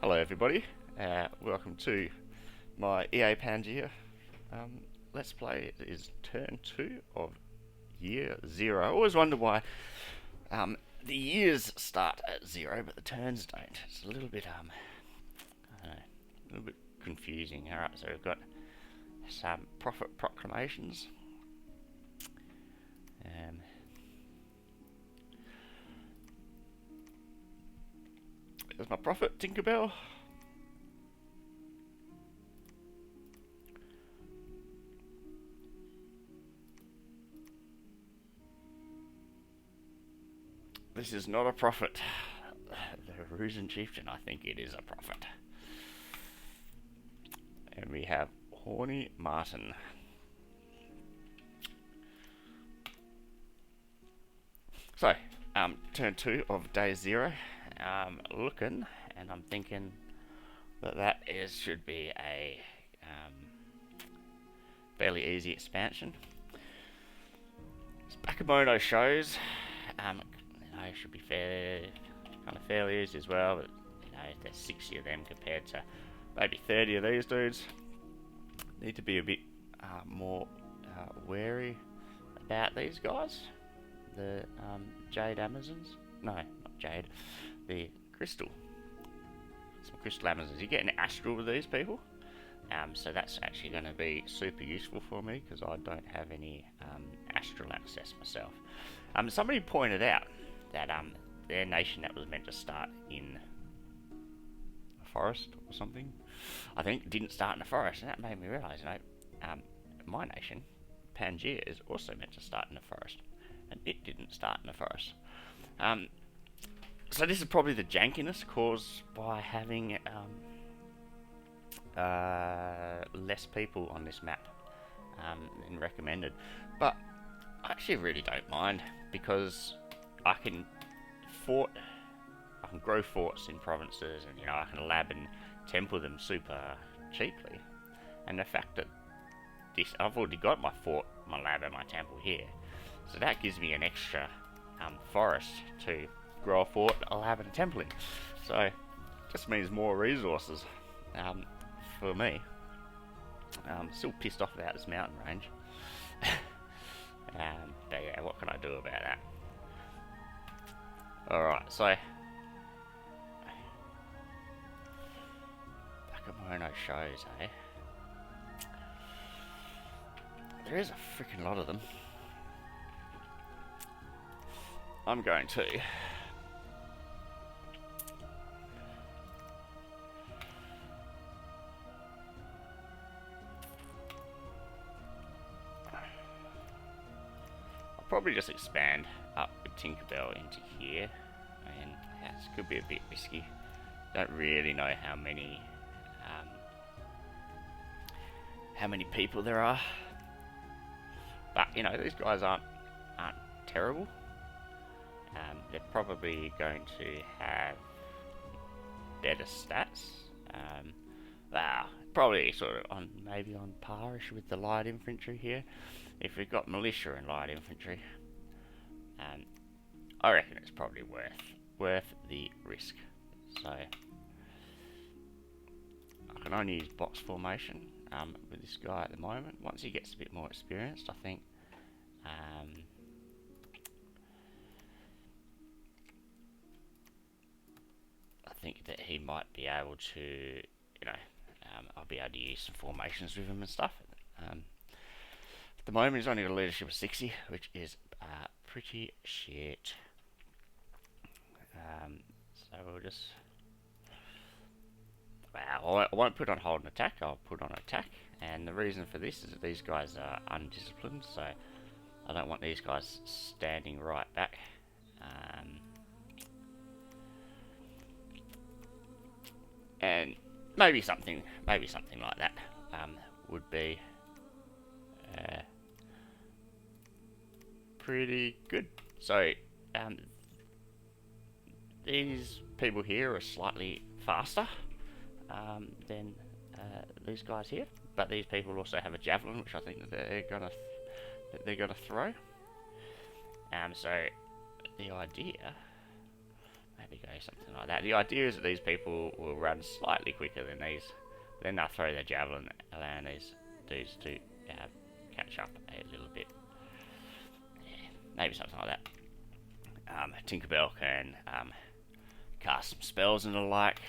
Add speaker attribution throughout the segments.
Speaker 1: Hello everybody, welcome to my EA Pangaea Let's Play. It is turn 2 of year 0. I always wonder why the years start at 0 but the turns don't. It's a little bit, I don't know, a little bit confusing. Alright, so we've got some prophet proclamations. There's my prophet, Tinkerbell. This is not a prophet. The Roosin Chieftain, I think it is a prophet. And we have Horny Martin. So, turn 2 of day 0. Looking, and I'm thinking that should be a fairly easy expansion. Bakemono shows, should be kind of fairly easy as well. But there's 60 of them compared to maybe 30 of these dudes. Need to be a bit more wary about these guys. The Jade Amazons. No, not Jade. The Crystal. Some Crystal Amazons. You get an Astral with these people. So that's actually going to be super useful for me because I don't have any Astral access myself. Somebody pointed out that their nation that was meant to start in a forest or something, I think, didn't start in a forest, and that made me realise, my nation, Pangaea, is also meant to start in a forest, and it didn't start in a forest. So this is probably the jankiness caused by having less people on this map than recommended. But I actually really don't mind because I can grow forts in provinces, and I can lab and temple them super cheaply. And the fact that I've already got my fort, my lab, and my temple here, so that gives me an extra forest to grow a fort, a lab, and a temple in. So it just means more resources for me. Still pissed off about this mountain range. But yeah, what can I do about that? Alright, so Bakemono shows, eh? There is a freaking lot of them. I'm going to probably just expand up with Tinkerbell into here. I mean, this could be a bit risky. Don't really know how many people there are, but these guys aren't terrible. They're probably going to have better stats. Probably sort of maybe on parish with the light infantry here. If we've got militia and light infantry, I reckon it's probably worth the risk. So I can only use box formation with this guy at the moment. Once he gets a bit more experienced, I think that he might be able to, I'll be able to use some formations with him and stuff. At the moment, he's only got a leadership of 60, which is pretty shit. So we'll just... I won't put on hold and attack, I'll put on attack. And the reason for this is that these guys are undisciplined, so I don't want these guys standing right back. And maybe something like that would be pretty good. So these people here are slightly faster than these guys here, but these people also have a javelin, which I think that they're gonna throw. So the idea, maybe go something like that. The idea is that these people will run slightly quicker than these. Then they'll throw their javelin, allowing these dudes to catch up a little bit. Yeah, maybe something like that. Tinkerbell can cast some spells and the like.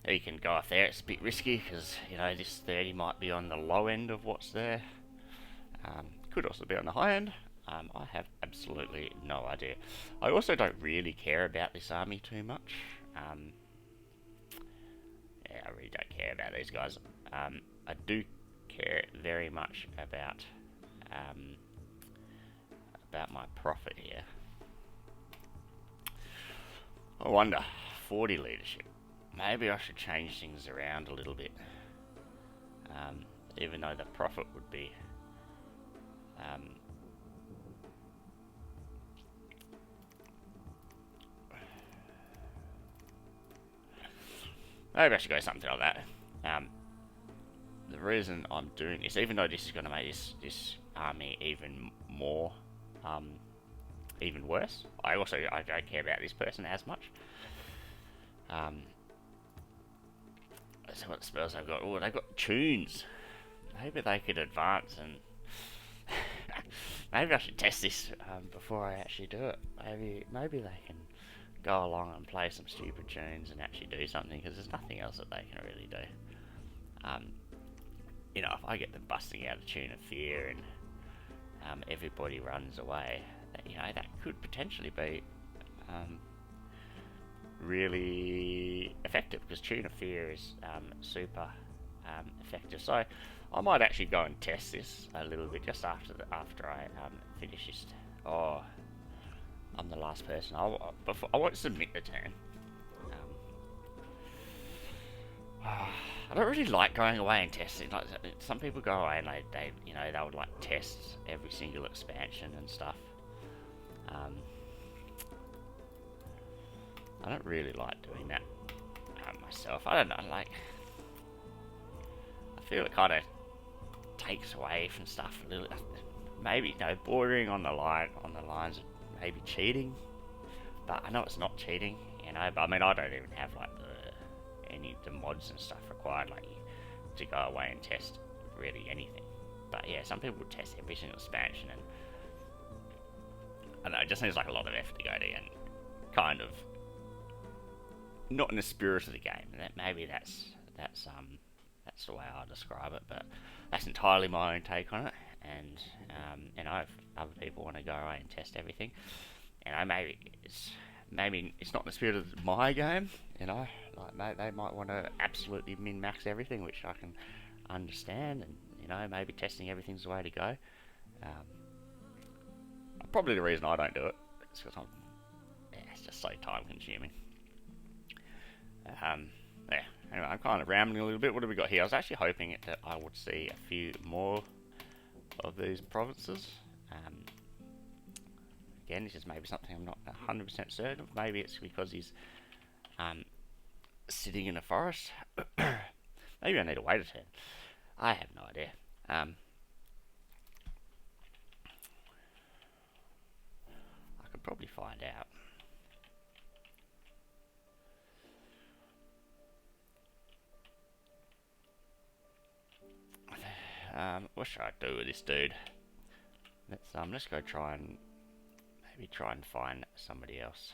Speaker 1: He can go off there. It's a bit risky because, you know, this 30 might be on the low end of what's there. Could also be on the high end. I have absolutely no idea. I also don't really care about this army too much. Yeah, I really don't care about these guys. I do care very much about my profit here. I wonder, 40 leadership. Maybe I should change things around a little bit. Even though the profit would be maybe I should go something like that. The reason I'm doing this, even though this is going to make this army even more, even worse, I don't care about this person as much. Let's see what spells they've got. Oh, they've got tunes. Maybe they could advance and maybe I should test this before I actually do it. Maybe they can go along and play some stupid tunes and actually do something, because there's nothing else that they can really do. You know, if I get them busting out a tune of fear and everybody runs away, you know, that could potentially be really effective, because tune of fear is super effective. So I might actually go and test this a little bit just after I finish this. Oh, I'm the last person. I won't submit the turn. I don't really like going away and testing. Like, some people go away and they you know, they would like test every single expansion and stuff. I don't really like doing that myself. I don't know, like, I feel it kind of takes away from stuff a little. Maybe, you know, bordering on the lines of maybe cheating, but I know it's not cheating, you know. But I mean, I don't even have like any of the mods and stuff required, like, to go away and test really anything. But yeah, some people would test every single expansion, and I don't know, it just seems like a lot of effort to go to, and kind of not in the spirit of the game. And that maybe that's the way I describe it, but that's entirely my own take on it. And you know, if other people want to go away and test everything, you know, maybe it's not in the spirit of my game, you know, like they might want to absolutely min-max everything, which I can understand, and, you know, maybe testing everything's the way to go. Probably the reason I don't do it is because it's just so time consuming. Yeah, anyway, I'm kind of rambling a little bit. What have we got here? I was actually hoping that I would see a few more of these provinces. Again, this is maybe something I'm not 100% certain of. Maybe it's because he's sitting in a forest. Maybe I need to wait a turn. I have no idea. I could probably find out. What should I do with this dude? Let's go try and find somebody else.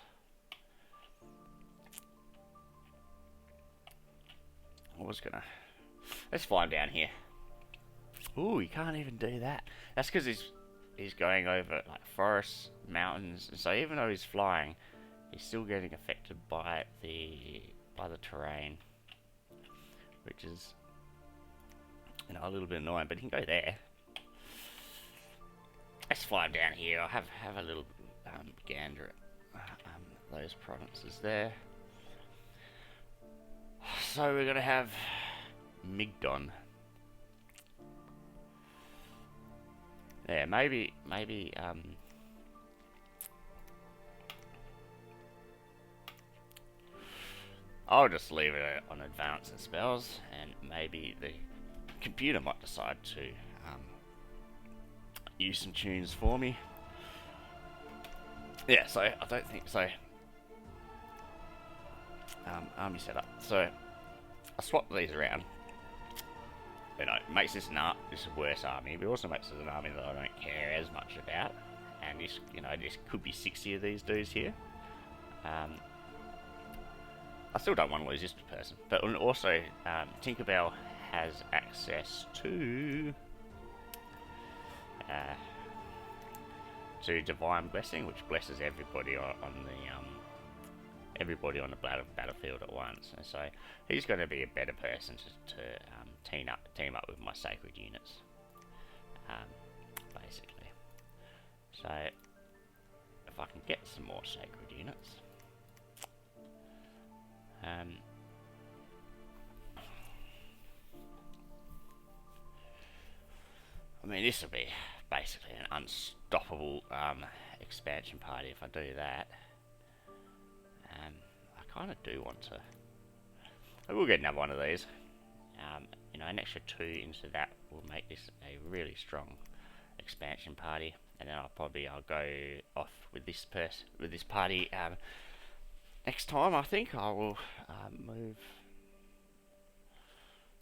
Speaker 1: Let's fly him down here. Ooh, he can't even do that. That's because he's going over like forests, mountains, and so even though he's flying, he's still getting affected by the terrain, which is, you know, a little bit annoying. But he can go there. Let's fly him down here. I'll have a little gander at those provinces there. So we're gonna have Migdon. Yeah, maybe I'll just leave it on advance and spells, and maybe the computer might decide to use some tunes for me. Yeah, so I don't think so. army setup. So I swapped these around. You know, it makes this this a worse army, but it also makes it an army that I don't care as much about. And this, you know, this could be 60 of these dudes here. I still don't want to lose this person, but also Tinkerbell has access to Divine Blessing, which blesses everybody on the battlefield at once. And so he's going to be a better person to team up with my sacred units, basically. So if I can get some more sacred units. I mean, this will be basically an unstoppable expansion party if I do that. I kind of do want to. I will get another one of these. You know, an extra 2 into that will make this a really strong expansion party, and then I'll go off with this party. Next time, I think I will move.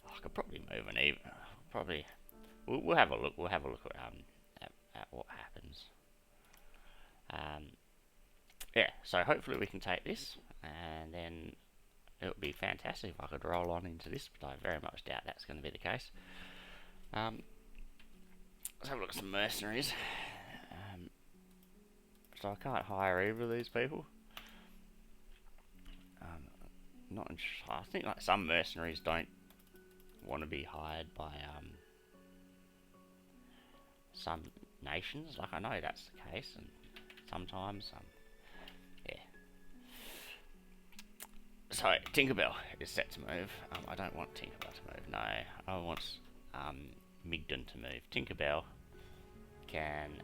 Speaker 1: I could probably move an even. Probably. We'll have a look. We'll have a look at what happens. Yeah. So hopefully we can take this, and then it would be fantastic if I could roll on into this. But I very much doubt that's going to be the case. Let's have a look at some mercenaries. So I can't hire either of these people. I think like some mercenaries don't want to be hired by some nations. Like I know that's the case, and sometimes yeah. So Tinkerbell is set to move. I don't want Tinkerbell to move. No, I want Migdon to move. Tinkerbell can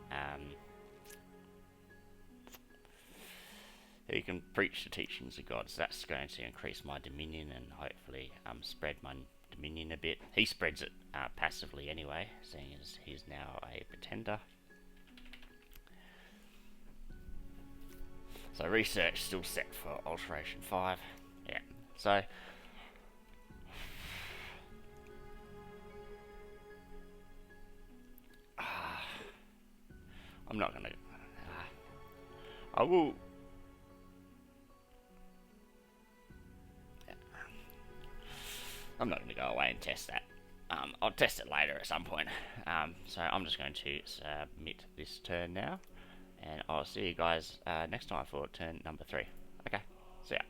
Speaker 1: he can preach the teachings of God, so that's going to increase my dominion and hopefully spread my dominion a bit. He spreads it passively anyway, seeing as he's now a pretender. So research still set for alteration 5. Yeah, so I'm not gonna. I will. I'm not going to go away and test that. I'll test it later at some point. So I'm just going to submit this turn now, and I'll see you guys next time for turn number 3. Okay, see ya.